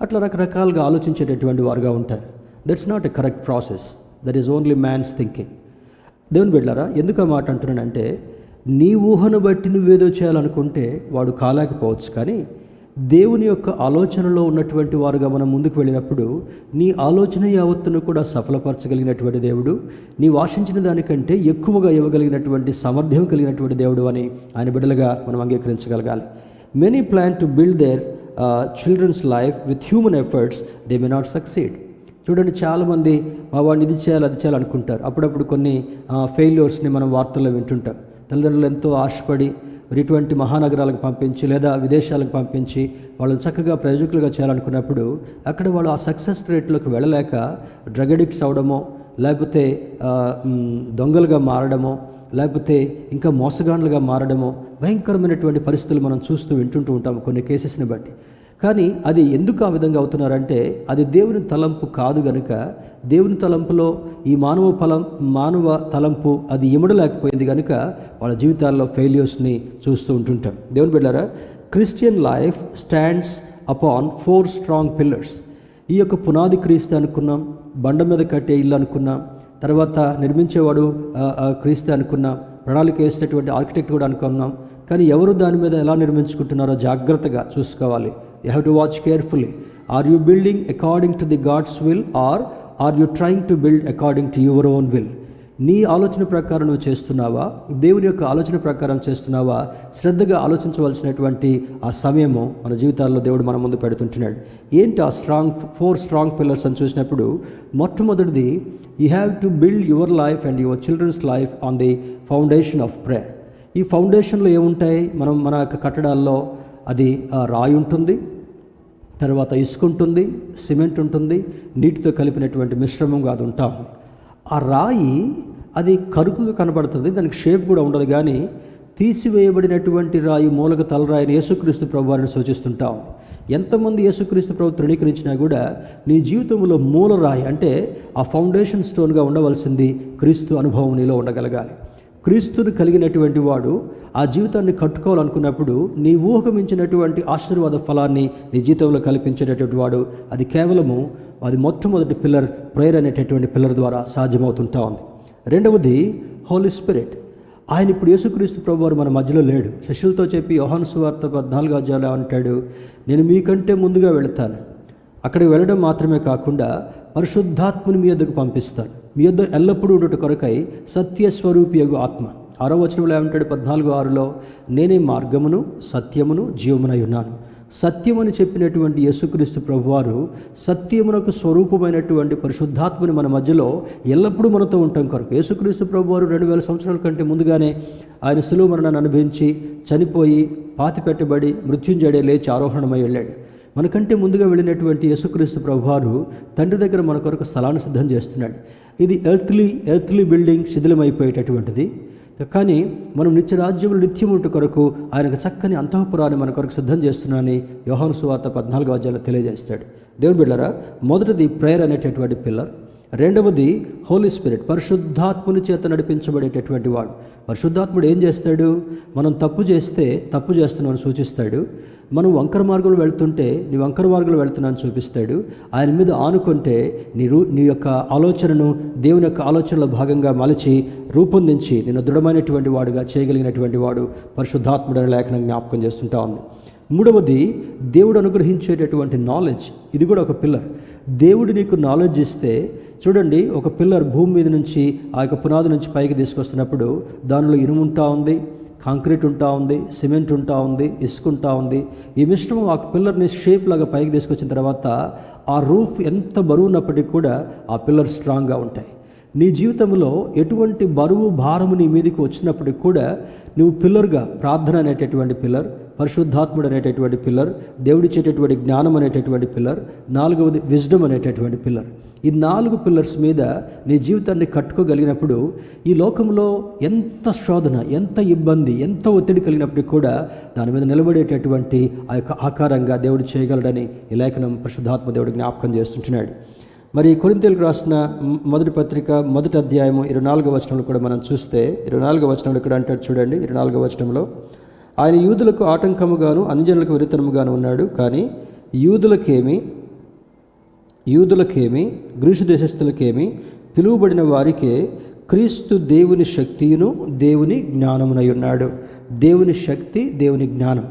అట్లా రకరకాలుగా ఆలోచించేటటువంటి వారుగా ఉంటారు. That's not a correct process. That is only man's thinking. దేవుని బిడ్డలారా, ఎందుకు ఆ మాట అంటున్నానంటే నీ ఊహను బట్టి నువ్వేదో చేయాలనుకుంటే వాడు కాలేకపోవచ్చు. కానీ దేవుని యొక్క ఆలోచనలో ఉన్నటువంటి వారుగా మనం ముందుకు వెళ్ళినప్పుడు నీ ఆలోచన యావత్తును కూడా సఫలపరచగలిగినటువంటి దేవుడు, నీవు ఆశించిన దానికంటే ఎక్కువగా ఇవ్వగలిగినటువంటి సామర్థ్యం కలిగినటువంటి దేవుడు అని ఆయన బిడ్డలుగా మనం అంగీకరించగలగాలి. Many plan to build their children's life with human efforts, they may not succeed. చూడండి, చాలామంది మా వాడిని ఇది చేయాలి అది చేయాలనుకుంటారు. అప్పుడప్పుడు కొన్ని ఫెయిల్యూర్స్ని మనం వార్తల్లో వింటుంటాం. తల్లిదండ్రులు ఎంతో ఆశపడి మరి ఇటువంటి మహానగరాలకు పంపించి లేదా విదేశాలకు పంపించి వాళ్ళని చక్కగా ప్రయోజకులుగా చేయాలనుకున్నప్పుడు అక్కడ వాళ్ళు ఆ సక్సెస్ రేట్లోకి వెళ్ళలేక డ్రగ్ అడిక్ట్స్ అవడమో, లేకపోతే దొంగలుగా మారడమో, లేకపోతే ఇంకా మోసగాండ్లుగా మారడమో భయంకరమైనటువంటి పరిస్థితులు మనం చూస్తూ వింటుంటూ ఉంటాము కొన్ని కేసెస్ని బట్టి. కానీ అది ఎందుకు ఆ విధంగా అవుతున్నారంటే అది దేవుని తలంపు కాదు గనుక, దేవుని తలంపులో ఈ మానవ తలంపు అది ఇమడలేకపోయింది కనుక వాళ్ళ జీవితాల్లో ఫెయిల్యూర్స్ని చూస్తూ ఉంటుంటాం. దేవుని బిడ్డలారా, Christian life stands upon 4 strong pillars. ఈ యొక్క పునాది క్రీస్తు అనుకున్నాం, బండ మీద కట్టే ఇల్లు అనుకున్నాం, తర్వాత నిర్మించేవాడు క్రీస్తు అనుకున్నాం, ప్రణాళిక వేసినటువంటి ఆర్కిటెక్ట్ కూడా అనుకున్నాం. కానీ ఎవరు దాని మీద ఎలా నిర్మించుకుంటున్నారో జాగ్రత్తగా చూసుకోవాలి. You have to watch carefully. Are you building according to the God's will or are you trying to build according to your own will? నీ ఆలోచన ప్రకారం నువ్వు చేస్తున్నావా, దేవుని యొక్క ఆలోచన ప్రకారం చేస్తున్నావా? శ్రద్ధగా ఆలోచించవలసినటువంటి ఆ సమయము మన జీవితాల్లో దేవుడు మన ముందు పెడుతుంటున్నాడు. ఏంటి ఆ 4 స్ట్రాంగ్ పిల్లర్స్ అని చూసినప్పుడు, మొట్టమొదటిది, you have to build your life and your children's life on the foundation of prayer. ఈ ఫౌండేషన్లో ఏముంటాయి? మన యొక్క కట్టడాల్లో అది రాయి ఉంటుంది, తర్వాత ఇసుక ఉంటుంది, సిమెంట్ ఉంటుంది, నీటితో కలిపినటువంటి మిశ్రమంగా అది ఉంటా ఉంది. ఆ రాయి అది కరుకుగా కనబడుతుంది, దానికి షేప్ కూడా ఉండదు. కానీ తీసివేయబడినటువంటి రాయి మూలక తలరాయిని యేసుక్రీస్తు ప్రభు వారిని సూచిస్తుంటా ఉంది. ఎంతమంది యేసుక్రీస్తు ప్రభు తృణీకరించినా కూడా నీ జీవితంలో మూల రాయి అంటే ఆ ఫౌండేషన్ స్టోన్గా ఉండవలసింది క్రీస్తు అనుభవం నీలో ఉండగలగాలి. క్రీస్తుని కలిగినటువంటి వాడు ఆ జీవితాన్ని కట్టుకోవాలనుకున్నప్పుడు నీ ఊహకు మించినటువంటి ఆశీర్వాద ఫలాన్ని నీ జీవితంలో కల్పించేటటువంటి వాడు. అది కేవలము అది మొట్టమొదటి పిల్లర్ ప్రేయర్ అనేటటువంటి పిల్లర్ ద్వారా సాధ్యమవుతుంటా ఉంది. రెండవది హోలీ స్పిరిట్. ఆయన ఇప్పుడు యేసుక్రీస్తు ప్రభువారు మన మధ్యలో లేడు. శిష్యులతో చెప్పి యోహాను సువార్త 14వ అధ్యాయంలో అంటాడు, నేను మీకంటే ముందుగా వెళతాను, అక్కడికి వెళ్ళడం మాత్రమే కాకుండా పరిశుద్ధాత్మని మీ యొద్దకు పంపిస్తాను, మీ యొద్ద ఎల్లప్పుడూ ఉండుట కొరకై సత్యస్వరూపియగు ఆత్మ. 6వ వచనంలో ఏమంటాడు? 14:6లో, నేనే మార్గమును సత్యమును జీవమునై ఉన్నాను. సత్యమని చెప్పినటువంటి యేసుక్రీస్తు ప్రభువారు సత్యమునకు స్వరూపమైనటువంటి పరిశుద్ధాత్మని మన మధ్యలో ఎల్లప్పుడూ మనతో ఉండటం కొరకు యేసుక్రీస్తు ప్రభువారు 2000 సంవత్సరాల కంటే ముందుగానే ఆయన శిలువ మరణాన్ని అనుభవించి చనిపోయి పాతిపెట్టబడి మృత్యుంజడే లేచి ఆరోహణమై వెళ్ళాడు. మనకంటే ముందుగా వెళ్ళినటువంటి యేసుక్రీస్తు ప్రభువారు తండ్రి దగ్గర మన కొరకు స్థలాన్ని సిద్ధం చేస్తున్నాడు. ఇది ఎర్త్లీ బిల్డింగ్ శిథిలమైపోయేటటువంటిది. కానీ మనం నిత్యరాజ్యములు నిత్యముంటు కొరకు ఆయనకు చక్కని అంతఃపురాన్ని మన కొరకు సిద్ధం చేస్తున్నానని యోహాను సువార్త 14వ అధ్యాయంలో తెలియజేస్తాడు. దేవుని బిడ్డలారా, మొదటిది ప్రేయర్ అనేటటువంటి పిల్లర్. రెండవది హోలీ స్పిరిట్, పరిశుద్ధాత్ముని చేత నడిపించబడేటటువంటి వాడు. పరిశుద్ధాత్ముడు ఏం చేస్తాడు? మనం తప్పు చేస్తే తప్పు చేస్తున్నామని సూచిస్తాడు. మనం వంకర మార్గంలో వెళ్తుంటే నీ వంకర మార్గంలో వెళ్తున్నాను చూపిస్తాడు. ఆయన మీద ఆనుకుంటే నీ యొక్క ఆలోచనను దేవుని యొక్క ఆలోచనలో భాగంగా మలచి రూపొందించి నేను దృఢమైనటువంటి వాడుగా చేయగలిగినటువంటి వాడు పరిశుద్ధాత్ముడని లేఖనం జ్ఞాపకం చేస్తుంటా ఉంది. మూడవది దేవుడు అనుగ్రహించేటటువంటి నాలెడ్జ్. ఇది కూడా ఒక పిల్లర్. దేవుడు నీకు నాలెడ్జ్ ఇస్తే, చూడండి, ఒక పిల్లర్ భూమి మీద నుంచి ఆ యొక్క పునాది నుంచి పైకి తీసుకొస్తున్నప్పుడు దానిలో ఇనుము ఉంటా ఉంది, కాంక్రీట్ ఉంటా ఉంది, సిమెంట్ ఉంటా ఉంది, ఇసుక ఉంటా ఉంది. ఈ మిశ్రమం ఆ పిల్లర్ని షేప్ లాగా పైకి తీసుకొచ్చిన తర్వాత ఆ రూఫ్ ఎంత బరువు ఉన్నప్పటికీ కూడా ఆ పిల్లర్ స్ట్రాంగ్గా ఉంటాయి. నీ జీవితంలో ఎటువంటి బరువు భారము నీ మీదకి వచ్చినప్పటికి కూడా నువ్వు పిల్లర్గా, ప్రార్థన అనేటటువంటి పిల్లర్, పరిశుద్ధాత్ముడు అనేటటువంటి పిల్లర్, దేవుడిచ్చేటటువంటి జ్ఞానం అనేటటువంటి పిల్లర్, నాలుగవది విజ్డమ్ అనేటటువంటి పిల్లర్. ఈ 4 పిల్లర్స్ మీద నీ జీవితాన్ని కట్టుకోగలిగినప్పుడు ఈ లోకంలో ఎంత శోధన, ఎంత ఇబ్బంది, ఎంత ఒత్తిడి కలిగినప్పటికీ కూడా దాని మీద నిలబడేటటువంటి ఆ యొక్క ఆకారంగా దేవుడు చేయగలడని ఈ లేఖనం పరిశుద్ధాత్మ దేవుడు జ్ఞాపకం చేస్తుంటున్నాడు. మరి కొరింథీయులకు రాసిన మొదటి పత్రిక 1వ అధ్యాయము 24వ వచనంలో కూడా మనం చూస్తే 24వ వచనంలో ఇక్కడ అంటాడు, చూడండి, 24వ వచనంలో, ఆయన యూదులకు ఆటంకముగాను అన్యజనులకు విరుద్ధముగాను ఉన్నాడు, కానీ యూదులకేమి గ్రీసు దేశస్థులకేమి పిలువబడిన వారికే క్రీస్తు దేవుని శక్తియును దేవుని జ్ఞానమునై ఉన్నాడు. దేవుని శక్తి, దేవుని జ్ఞానం.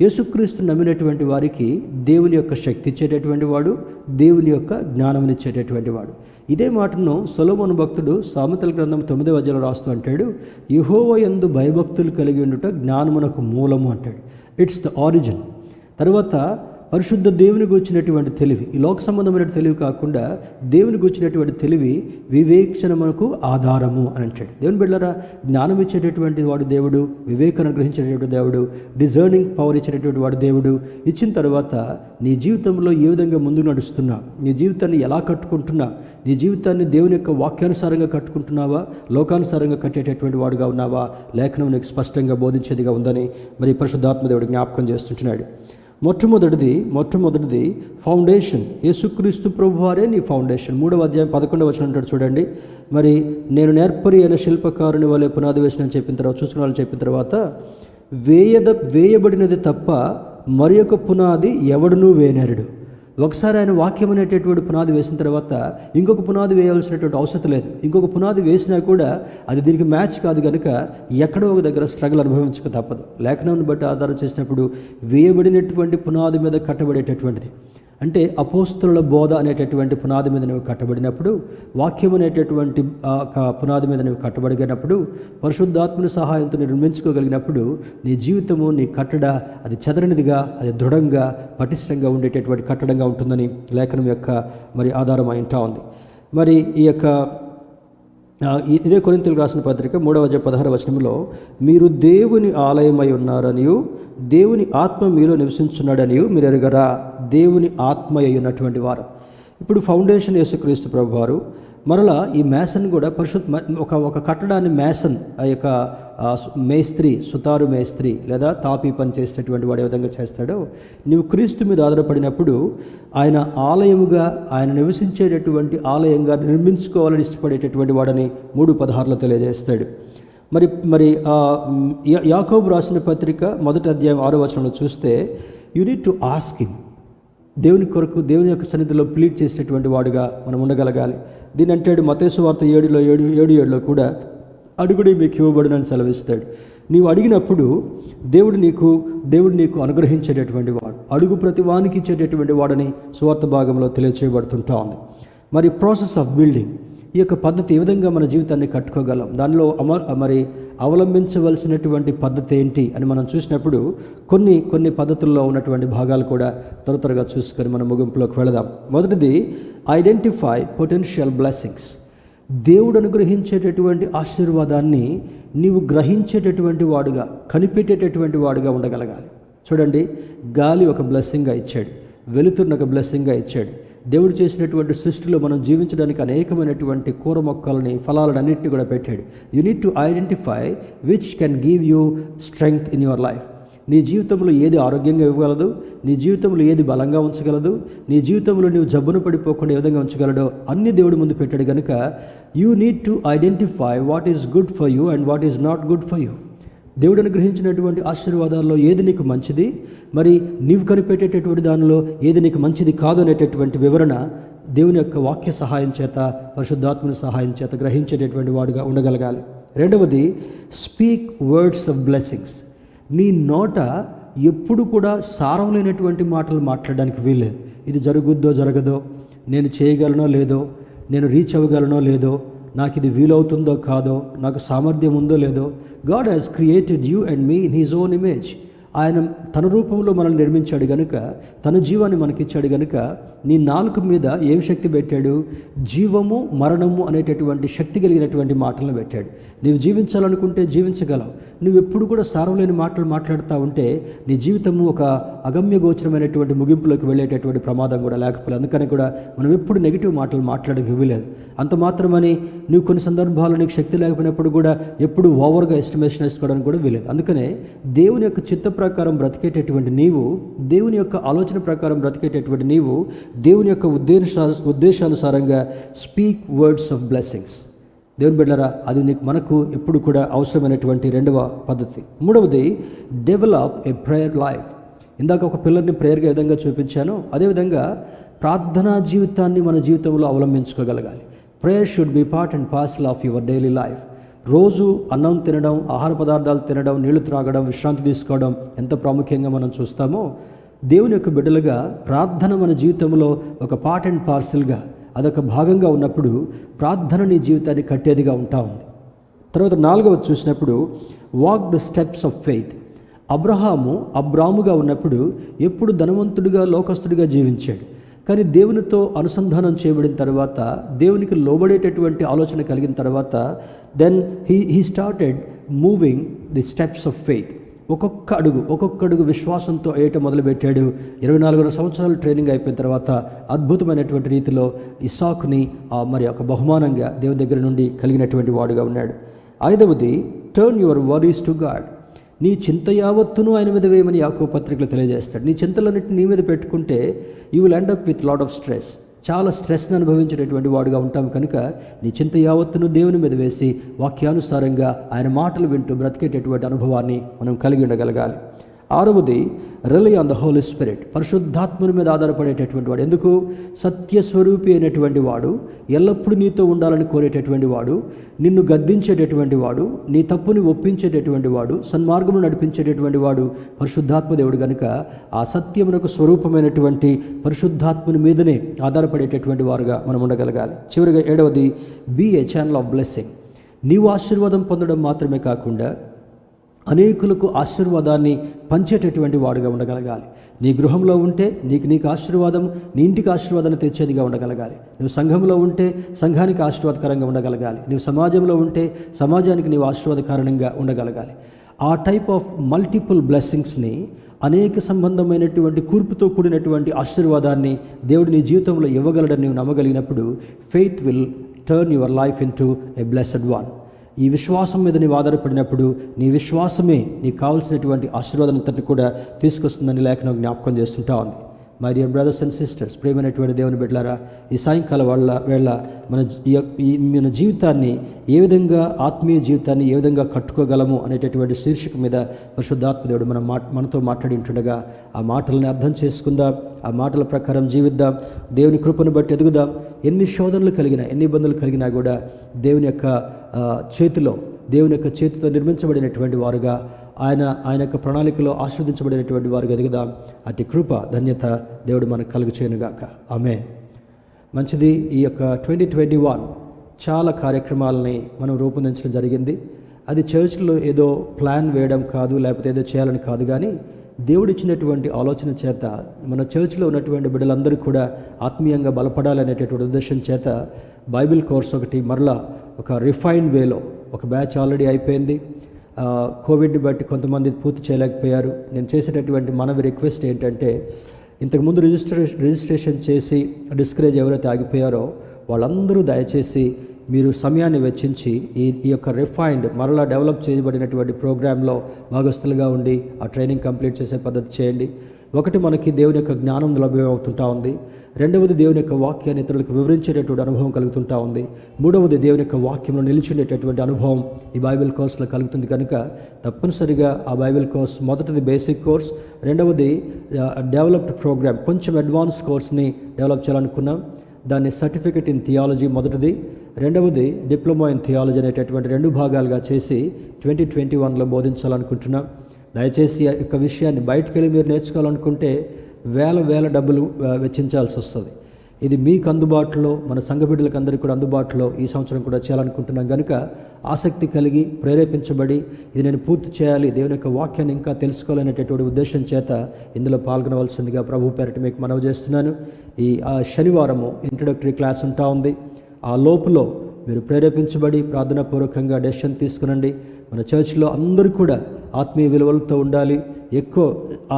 యేసుక్రీస్తు నమ్మినటువంటి వారికి దేవుని యొక్క శక్తి ఇచ్చేటటువంటి వాడు, దేవుని యొక్క జ్ఞానమునిచ్చేటటువంటి వాడు. ఇదే మాటను సొలొమోను భక్తుడు సామెతల గ్రంథం 9వ అధ్యాయంలో రాస్తూ అంటాడు, యెహోవా యందు భయభక్తులు కలిగి ఉండుట జ్ఞానమునకు మూలము అంటాడు. It's the origin. తర్వాత పరిశుద్ధ దేవునికి వచ్చినటువంటి తెలివి, ఈ లోక సంబంధమైన తెలివి కాకుండా దేవునికి వచ్చినటువంటి తెలివి వివేచనకు ఆధారము అని అంటాడు. దేవుని బిడ్డలారా, జ్ఞానం ఇచ్చేటటువంటి వాడు దేవుడు, వివేకాన్ని గ్రహించేటటువంటి దేవుడు, డిజర్నింగ్ పవర్ ఇచ్చేటటువంటి వాడు దేవుడు. ఇచ్చిన తర్వాత నీ జీవితంలో ఏ విధంగా ముందుకు నడుస్తున్నా, నీ జీవితాన్ని ఎలా కట్టుకుంటున్నా, నీ జీవితాన్ని దేవుని యొక్క వాక్యానుసారంగా కట్టుకుంటున్నావా, లోకానుసారంగా కట్టేటటువంటి వాడుగా ఉన్నావా, లేఖనం నీకు స్పష్టంగా బోధించేదిగా ఉందని మరి పరిశుద్ధాత్మ దేవుడు జ్ఞాపకం చేస్తుంటున్నాడు. మొట్టమొదటిది ఫౌండేషన్. యేసుక్రీస్తు ప్రభువారే నీ ఫౌండేషన్. 3వ అధ్యాయం 11వ వచనం అంటాడు చూడండి. మరి నేను నేర్పరి అయిన శిల్పకారుని వలె పునాది వేసిన చెప్పిన తర్వాత, చూసుకున్న వాళ్ళు చెప్పిన తర్వాత, వేయబడినది తప్ప మరి ఒక పునాది ఎవడునూ వేయనేరడు. ఒకసారి ఆయన వాక్యం అనేటటువంటి పునాది వేసిన తర్వాత ఇంకొక పునాది వేయాల్సినటువంటి అవసరం లేదు. ఇంకొక పునాది వేసినా కూడా అది దీనికి మ్యాచ్ కాదు కనుక ఎక్కడో ఒక దగ్గర స్ట్రగుల్ అనుభవించక తప్పదు. లేఖనాన్ని బట్టి ఆధారం చేసినప్పుడు వేయబడినటువంటి పునాది మీద కట్టబడేటటువంటిది అంటే అపోస్తలుల బోధ అనేటటువంటి పునాది మీద నువ్వు కట్టబడినప్పుడు, వాక్యం అనేటటువంటి పునాది మీద నువ్వు కట్టబడినప్పుడు, పరిశుద్ధాత్మని సహాయంతో నిర్మించుకోగలిగినప్పుడు నీ జీవితము, నీ కట్టడ అది చెదరనిదిగా, అది దృఢంగా, పటిష్టంగా ఉండేటటువంటి కట్టడంగా ఉంటుందని లేఖనం యొక్క మరి ఆధారం అయింటా ఉంది. మరి ఈ యొక్క ఇదే కొరింథీయులకు రాసిన పత్రిక 3వ అధ్యాయం 16వ వచనంలో, మీరు దేవుని ఆలయమై ఉన్నారనియు దేవుని ఆత్మ మీలో నివసించున్నాడనియు మీరు ఎరుగరా. దేవుని ఆత్మ అయి ఉన్నటువంటి వారు. ఇప్పుడు ఫౌండేషన్ యేసుక్రీస్తు ప్రభువారు. మరలా ఈ మేసన్ కూడా ఒక కట్టడాన్ని మేసన్, ఆ యొక్క మేస్త్రి, సుతారు మేస్త్రి లేదా తాపీ పని చేసేటటువంటి వాడు ఏ విధంగా చేస్తాడో, నీవు క్రీస్తు మీద ఆధారపడినప్పుడు ఆయన ఆలయముగా, ఆయన నివసించేటటువంటి ఆలయంగా నిర్మించుకోవాలని ఇష్టపడేటటువంటి వాడని 3:16లో తెలియజేస్తాడు. మరి యాకోబు రాసిన పత్రిక 1వ అధ్యాయం 6వ వచనంలో చూస్తే, you need to ask him. దేవుని కొరకు, దేవుని యొక్క సన్నిధిలో ప్లీడ్ చేసేటువంటి వాడుగా మనం ఉండగలగాలి. దీని అంటాడు మత్తయి సువార్త 7:7లో కూడా, అడుగుడి మీకు ఇవ్వబడునని సెలవిస్తాడు. నీవు అడిగినప్పుడు దేవుడు నీకు అనుగ్రహించేటటువంటి వాడు, అడుగు ప్రతి వానికి ఇచ్చేటటువంటి వాడని సువార్త భాగంలో తెలియచేయబడుతుంటా ఉంది. మరి ప్రాసెస్ ఆఫ్ బిల్డింగ్, ఈ యొక్క పద్ధతి ఏ విధంగా మన జీవితాన్ని కట్టుకోగలం, దానిలో అవలంబించవలసినటువంటి పద్ధతి ఏంటి అని మనం చూసినప్పుడు కొన్ని పద్ధతుల్లో ఉన్నటువంటి భాగాలు కూడా త్వరగా చూసుకొని మనం ముగింపులోకి వెళదాం. మొదటిది, ఐడెంటిఫై పొటెన్షియల్ బ్లెస్సింగ్స్. దేవుడు అనుగ్రహించేటటువంటి ఆశీర్వాదాన్ని నీవు గ్రహించేటటువంటి వాడుగా, కనిపెట్టేటటువంటి వాడుగా ఉండగలగాలి. చూడండి, గాలి ఒక బ్లెస్సింగ్గా ఇచ్చాడు, వెలుతురును ఒక బ్లెస్సింగ్గా ఇచ్చాడు. దేవుడు చేసినటువంటి సృష్టిలో మనం జీవించడానికి అనేకమైనటువంటి కూర మొక్కలని, ఫలాలను అన్నింటినీ కూడా పెట్టాడు. You need to identify which can give you strength in your life. నీ జీవితంలో ఏది ఆరోగ్యంగా ఇవ్వగలదు, నీ జీవితంలో ఏది బలంగా ఉంచగలదు, నీ జీవితంలో నీవు జబ్బును పడిపోకుండా ఏ విధంగా ఉంచగలడో అన్ని దేవుడి ముందు పెట్టాడు. కనుక you need to identify what is good for you and what is not good for you. దేవుడు అనుగ్రహించినటువంటి ఆశీర్వాదాల్లో ఏది నీకు మంచిది, మరి నీవు కనిపెట్టేటటువంటి దానిలో ఏది నీకు మంచిది కాదు అనేటటువంటి వివరణ దేవుని యొక్క వాక్య సహాయం చేత, పరిశుద్ధాత్మని సహాయం చేత గ్రహించేటటువంటి వాడుగా ఉండగలగాలి. రెండవది, స్పీక్ వర్డ్స్ ఆఫ్ బ్లెస్సింగ్స్. నీ నోట ఎప్పుడు కూడా సారం లేనటువంటి మాటలు మాట్లాడడానికి వీల్లేదు. ఇది జరుగుద్దో జరగదో, నేను చేయగలనో లేదో, నేను రీచ్ అవ్వగలనో లేదో, నాకు ఇది వీలవుతుందో కాదో, నాకు సామర్థ్యం ఉందో లేదో. God has created you and me in his own image. ఆయన తన రూపంలో మనల్ని నిర్మించాడు గనుక, తన జీవాన్ని మనకిచ్చాడు గనుక, నీ నాలుక మీద ఏం శక్తి పెట్టాడు? జీవము మరణము అనేటటువంటి శక్తి కలిగినటువంటి మాటలను పెట్టాడు. నీవు జీవించాలనుకుంటే జీవించగలవు. నువ్వు ఎప్పుడు కూడా సారం లేని మాటలు మాట్లాడుతూ ఉంటే నీ జీవితము ఒక అగమ్య గోచరమైనటువంటి ముగింపులోకి వెళ్ళేటటువంటి ప్రమాదం కూడా లేకపోలేదు. అందుకని కూడా మనం ఎప్పుడు నెగిటివ్ మాటలు మాట్లాడడానికి ఇవ్వలేదు. అంత మాత్రమని నువ్వు కొన్ని సందర్భాల్లో నీకు శక్తి లేకపోయినప్పుడు కూడా ఎప్పుడు ఓవర్గా ఎస్టిమేషన్ వేసుకోవడానికి కూడా వీలేదు. అందుకనే దేవుని యొక్క చిత్త ప్రకారం బ్రతికేటటువంటి నీవు, దేవుని యొక్క ఆలోచన ప్రకారం బ్రతికేటటువంటి నీవు, దేవుని యొక్క ఉద్దేశానుసారంగా స్పీక్ వర్డ్స్ ఆఫ్ బ్లెస్సింగ్స్. దేవుని బిడ్డలారా, అది మనకు ఎప్పుడు కూడా అవసరమైనటువంటి రెండవ పద్ధతి. మూడవది, డెవలప్ ఏ ప్రేయర్ లైఫ్. ఇందాక ఒక పిల్లర్ని ప్రేయర్గా ఏ విధంగా చూపించానో అదేవిధంగా ప్రార్థనా జీవితాన్ని మన జీవితంలో అవలంబించుకోగలగాలి. Prayer should be part and parcel of your daily life. రోజు అన్నం తినడం, ఆహార పదార్థాలు తినడం, నీళ్లు త్రాగడం, విశ్రాంతి తీసుకోవడం ఎంత ప్రాముఖ్యంగా మనం చూస్తామో, దేవుని యొక్క బిడ్డలుగా ప్రార్థన మన జీవితంలో ఒక పార్ట్ అండ్ పార్సల్గా, అదొక భాగంగా ఉన్నప్పుడు ప్రార్థన నీ జీవితాన్ని కట్టేదిగా ఉంటా ఉంది. తర్వాత నాలుగవది చూసినప్పుడు, walk the steps of faith. అబ్రాముగా ఉన్నప్పుడు ఎప్పుడు ధనవంతుడిగా లోకస్తుడిగా జీవించాడు. కానీ దేవునితో అనుసంధానం చేయబడిన తర్వాత, దేవునికి లోబడేటటువంటి ఆలోచన కలిగిన తర్వాత, then he started moving the steps of faith. ఒక్కొక్క అడుగు విశ్వాసంతో వేయటం మొదలుపెట్టాడు. 24 సంవత్సరాలు ట్రైనింగ్ అయిపోయిన తర్వాత అద్భుతమైనటువంటి రీతిలో ఇస్సాకుని మరి ఒక బహుమానంగా దేవుని దగ్గర నుండి కలిగినటువంటి వాడుగా ఉన్నాడు. 5వది, turn your worries to God. నీ చింత యావత్తును ఆయన మీద వేయమని యాకోబు పత్రికలో తెలియజేస్తాడు. నీ చింతలన్నింటినీ నీ మీద పెట్టుకుంటే you will end up with lot of stress. చాలా స్ట్రెస్ని అనుభవించేటటువంటి వాడుగా ఉంటాం. కనుక నీ చింత యావత్తును దేవుని మీద వేసి వాక్యానుసారంగా ఆయన మాటలు వింటూ బ్రతికేటటువంటి అనుభవాన్ని మనం కలిగి ఉండగలగాలి. 6వది, rely on the holy spirit. పరిశుద్ధాత్మని మీద ఆధారపడేటటువంటి వాడు. ఎందుకు? సత్యస్వరూపి అయినటువంటి వాడు, ఎల్లప్పుడూ నీతో ఉండాలని కోరేటటువంటి వాడు, నిన్ను గద్దించేటటువంటి వాడు, నీ తప్పుని ఒప్పించేటటువంటి వాడు, సన్మార్గమును నడిపించేటటువంటి వాడు పరిశుద్ధాత్మ దేవుడు. కనుక ఆ సత్యమునకు స్వరూపమైనటువంటి పరిశుద్ధాత్మని మీదనే ఆధారపడేటటువంటి వారుగా మనం ఉండగలగాలి. చివరిగా 7వది, be a channel of blessing. నీవు ఆశీర్వాదం పొందడం మాత్రమే కాకుండా అనేకులకు ఆశీర్వాదాన్ని పంచేటటువంటి వాడుగా ఉండగలగాలి. నీ గృహంలో ఉంటే నీకు ఆశీర్వాదం, నీ ఇంటికి ఆశీర్వాదాన్ని తెచ్చేదిగా ఉండగలగాలి. నువ్వు సంఘంలో ఉంటే సంఘానికి ఆశీర్వాదకరంగా ఉండగలగాలి. నువ్వు సమాజంలో ఉంటే సమాజానికి నీవు ఆశీర్వాదకారణంగా ఉండగలగాలి. ఆ టైప్ ఆఫ్ మల్టిపుల్ బ్లెస్సింగ్స్ని, అనేక సంబంధమైనటువంటి కూర్పుతో కూడినటువంటి ఆశీర్వాదాన్ని దేవుడు నీ జీవితంలో ఇవ్వగలడని నీవు నమ్మగలిగినప్పుడు faith will turn your life into a blessed one. ఈ విశ్వాసం మీద నీవు ఆధారపడినప్పుడు నీ విశ్వాసమే నీకు కావాల్సినటువంటి ఆశీర్వాదాన్ని కూడా తీసుకొస్తుందని లేఖనం జ్ఞాపకం చేస్తుంటా ఉంది. My dear brothers and sisters, ప్రియమైనటువంటి దేవుని బిడ్డలారా, ఈ సాయంకాల వేళ మన జీవితాన్ని ఏ విధంగా, ఆత్మీయ జీవితాన్ని ఏ విధంగా కట్టుకోగలము అనేటటువంటి శీర్షిక మీద పరిశుద్ధాత్మ దేవుడు మనతో మాట్లాడి ఉంటుండగా ఆ మాటలను అర్థం చేసుకుందాం, ఆ మాటల ప్రకారం జీవిద్దాం, దేవుని కృపను బట్టి ఎదుగుదాం. ఎన్ని శోధనలు కలిగినా, ఎన్ని ఇబ్బందులు కలిగినా కూడా దేవుని యొక్క చేతితో నిర్మించబడినటువంటి వారుగా, ఆయన యొక్క ప్రణాళికలో ఆశీర్వదించబడినటువంటి వారుగా ఎదుగుదాం. అట్టి కృప, ధన్యత దేవుడు మనకు కలుగు చేయనుగాక. ఆమేన్. మంచిది. ఈ యొక్క 2021 చాలా కార్యక్రమాలని మనం రూపొందించడం జరిగింది. అది చర్చ్లో ఏదో ప్లాన్ వేయడం కాదు, లేకపోతే ఏదో చేయాలని కాదు, కానీ దేవుడిచ్చినటువంటి ఆలోచన చేత మన చర్చ్లో ఉన్నటువంటి బిడ్డలందరూ కూడా ఆత్మీయంగా బలపడాలనేటటువంటి ఉద్దేశం చేత బైబిల్ కోర్స్ ఒకటి మరలా ఒక రిఫైన్డ్ వేలో, ఒక బ్యాచ్ ఆల్రెడీ అయిపోయింది. కోవిడ్ని బట్టి కొంతమంది పూర్తి చేయలేకపోయారు. నేను చేసేటటువంటి మనవి రిక్వెస్ట్ ఏంటంటే, ఇంతకుముందు రిజిస్ట్రేషన్ చేసి డిస్కరేజ్ ఎవరైతే ఆగిపోయారో వాళ్ళందరూ దయచేసి మీరు సమయాన్ని వెచ్చించి ఈ యొక్క రిఫైన్డ్ మరలా డెవలప్ చేయబడినటువంటి ప్రోగ్రాంలో భాగస్తులుగా ఉండి ఆ ట్రైనింగ్ కంప్లీట్ చేసే పద్ధతి చేయండి. ఒకటి, మనకి దేవుని యొక్క జ్ఞానం లభ్యమవుతుంటా ఉంది. రెండవది, దేవుని యొక్క వాక్యాన్ని ఇతరులకు వివరించేటటువంటి అనుభవం కలుగుతుంటా ఉంది. మూడవది, దేవుని యొక్క వాక్యంలో నిలిచిండేటటువంటి అనుభవం ఈ బైబిల్ కోర్సులో కలుగుతుంది. కనుక తప్పనిసరిగా ఆ బైబిల్ కోర్స్, మొదటిది బేసిక్ కోర్స్, రెండవది డెవలప్డ్ ప్రోగ్రామ్, కొంచెం అడ్వాన్స్ కోర్స్ని డెవలప్ చేయాలనుకున్నాం. దాన్ని సర్టిఫికెట్ ఇన్ థియాలజీ మొదటిది, రెండవది డిప్లొమా ఇన్ థియాలజీ అనేటటువంటి 2 భాగాలుగా చేసి 2021లో బోధించాలనుకుంటున్నాం. దయచేసి ఈ యొక్క విషయాన్ని బయటకు వెళ్ళి మీరు నేర్చుకోవాలనుకుంటే వేల డబ్బులు వెచ్చించాల్సి వస్తుంది. ఇది మీకు అందుబాటులో, మన సంఘ బిడ్డలకు అందరికీ కూడా అందుబాటులో ఈ సంవత్సరం కూడా చేయాలనుకుంటున్నాం. కనుక ఆసక్తి కలిగి ప్రేరేపించబడి ఇది నేను పూర్తి చేయాలి, దేవుని యొక్క వాక్యాన్ని ఇంకా తెలుసుకోవాలనేటటువంటి ఉద్దేశం చేత ఇందులో పాల్గొనవలసిందిగా ప్రభు పేరిట మీకు మనవి చేస్తున్నాను. ఈ శనివారము ఇంట్రడక్టరీ క్లాస్ ఉంటా ఉంది. ఆ లోపులో మీరు ప్రేరేపించబడి ప్రార్థనాపూర్వకంగా డెసిషన్ తీసుకునండి. మన చర్చ్లో అందరూ కూడా ఆత్మీయ విలువలతో ఉండాలి. ఎక్కువ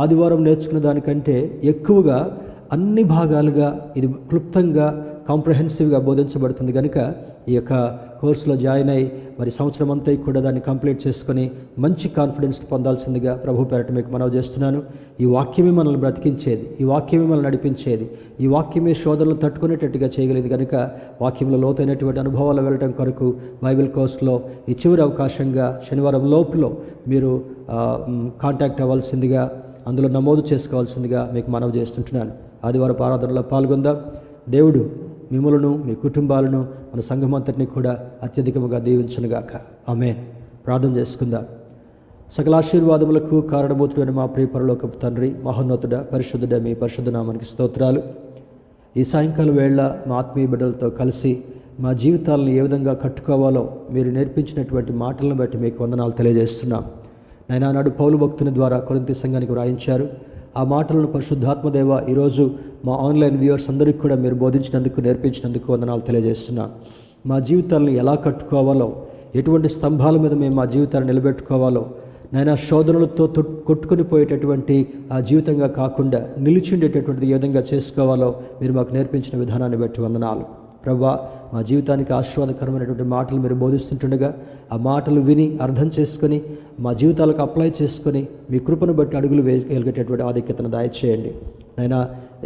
ఆదివారం నేర్చుకున్న దానికంటే ఎక్కువగా అన్ని భాగాలుగా ఇది క్లుప్తంగా, కాంప్రహెన్సివ్గా బోధించబడుతుంది. కనుక ఈ యొక్క కోర్సులో జాయిన్ అయ్యి మరి సంవత్సరం అంతా కూడా దాన్ని కంప్లీట్ చేసుకొని మంచి కాన్ఫిడెన్స్ పొందాల్సిందిగా ప్రభు పేరట మీకు మనవి చేస్తున్నాను. ఈ వాక్యమే మనల్ని బ్రతికించేది, ఈ వాక్యమే మనల్ని నడిపించేది, ఈ వాక్యమే శోధనలు తట్టుకునేటట్టుగా చేయగలిగింది. కనుక వాక్యంలో లోతైనటువంటి అనుభవాలు వెళ్ళడం కొరకు బైబిల్ కోర్సులో ఈ చివరి అవకాశంగా శనివారం లోపులో మీరు కాంటాక్ట్ అవ్వాల్సిందిగా, అందులో నమోదు చేసుకోవాల్సిందిగా మీకు మనవి చేస్తుంటున్నాను. ఆదివారం ఆరాధనలో పాల్గొందాం. దేవుడు మిమ్మలను, మీ కుటుంబాలను, మన సంఘం అంతటిని కూడా అత్యధికముగా దీవించునుగాక. ఆమేన్. ప్రార్థన చేసుకుందాం. సకల ఆశీర్వాదములకు కారణభూతుడైన మా ప్రియ పరలోకపు తండ్రి, మహోన్నతుడ, పరిశుద్ధుడ, మీ పరిశుద్ధ నామానికి స్తోత్రాలు. ఈ సాయంకాలం వేళ మా ఆత్మీయ బిడ్డలతో కలిసి మా జీవితాలను ఏ విధంగా కట్టుకోవాలో మీరు నేర్పించినటువంటి మాటలను బట్టి మీకు వందనాలు తెలియజేస్తున్నాం. నైనా నాడు పౌలు భక్తుని ద్వారా కొరింథీ సంఘానికి వ్రాయించారు. ఆ మాటలను పరిశుద్ధాత్మదేవ ఈరోజు మా ఆన్లైన్ వ్యూవర్స్ అందరికీ కూడా మీరు బోధించినందుకు, నేర్పించినందుకు వందనాలు తెలియజేస్తున్నాను. మా జీవితాలను ఎలా కట్టుకోవాలో, ఎటువంటి స్తంభాల మీద మేము మా జీవితాన్ని నిలబెట్టుకోవాలో, నైనా శోధనలతో కొట్టుకుని పోయేటటువంటి ఆ జీవితంగా కాకుండా నిలిచిండేటటువంటిది ఏ విధంగా చేసుకోవాలో మీరు మాకు నేర్పించిన విధానాన్ని బట్టి వందనాలు. ప్రభువా, మా జీవితానికి ఆశీర్వాదకరమైనటువంటి మాటలు మీరు బోధిస్తుంటుండగా ఆ మాటలు విని అర్థం చేసుకొని మా జీవితాలకు అప్లై చేసుకొని మీ కృపను బట్టి అడుగులు వేయగలిగేటటువంటి ఆధిక్యతను దయచేయండి. నైనా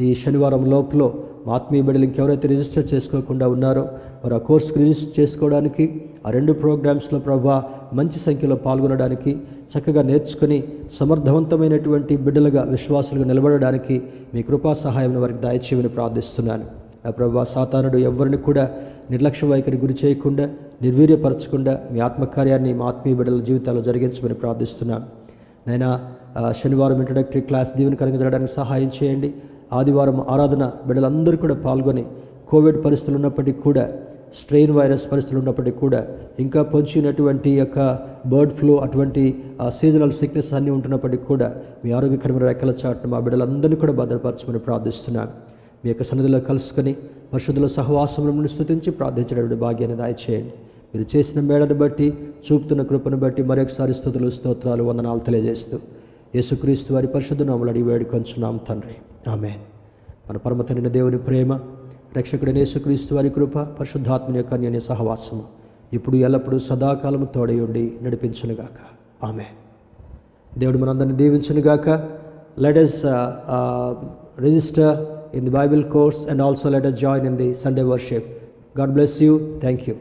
ఈ శనివారం లోపల మా ఆత్మీయ బిడ్డలు ఇంకెవరైతే రిజిస్టర్ చేసుకోకుండా ఉన్నారో వారు ఆ కోర్సుకు రిజిస్టర్ చేసుకోవడానికి, ఆ 2 ప్రోగ్రామ్స్లో ప్రభువా మంచి సంఖ్యలో పాల్గొనడానికి, చక్కగా నేర్చుకొని సమర్థవంతమైనటువంటి బిడ్డలుగా, విశ్వాసులుగా నిలబడడానికి మీ కృపా సహాయం వారికి దయచేయమని ప్రార్థిస్తున్నాను. నా ప్రభువా, సాతానుడు ఎవరిని కూడా నిర్లక్ష్య వైఖరి గురి చేయకుండా, నిర్వీర్యపరచకుండా మీ ఆత్మకార్యాన్ని మా ఆత్మీయ బిడ్డల జీవితాల్లో జరిగించమని ప్రార్థిస్తున్నాను. నైనా శనివారం ఇంట్రడక్టరీ క్లాస్ దీవెనకరంగా జరగడానికి సహాయం చేయండి. ఆదివారం ఆరాధన బిడ్డలందరూ కూడా పాల్గొని, కోవిడ్ పరిస్థితులు ఉన్నప్పటికీ కూడా, స్ట్రెయిన్ వైరస్ పరిస్థితులు ఉన్నప్పటికీ కూడా, ఇంకా పొంచినటువంటి యొక్క బర్డ్ ఫ్లూ అటువంటి సీజనల్ సిక్నెస్ అన్నీ ఉంటున్నప్పటికీ కూడా మీ ఆరోగ్యకరమైన రెక్కల చాటును మా బిడ్డలందరినీ కూడా భద్రపరచమని ప్రార్థిస్తున్నాను. మీ యొక్క సన్నిధిలో కలుసుకొని పరిశుద్ధుల సహవాసములను స్తుతించి ప్రార్థించేటువంటి భాగ్యాన్ని దయచేయండి. మీరు చేసిన మేడను బట్టి, చూపుతున్న కృపను బట్టి మరొకసారి స్తుతులు, స్తోత్రాలు, వందనాలు తెలియజేస్తూ యేసుక్రీస్తు వారి పరిశుద్ధ నామములో అడిగి వేడుకొంచున్నాం తండ్రి, ఆమేన్. మన పరమ తండ్రి దేవుని ప్రేమ, రక్షకుడైన యేసుక్రీస్తు వారి కృప, పరిశుద్ధాత్మని యొక్క అన్యోన్య సహవాసము ఇప్పుడు ఎల్లప్పుడూ సదాకాలము తోడై ఉండి నడిపించునుగాక, ఆమేన్. దేవుడు మనందరిని దీవించునుగాక. Let us register in the Bible course and also let us join in the Sunday worship. God bless you. Thank you.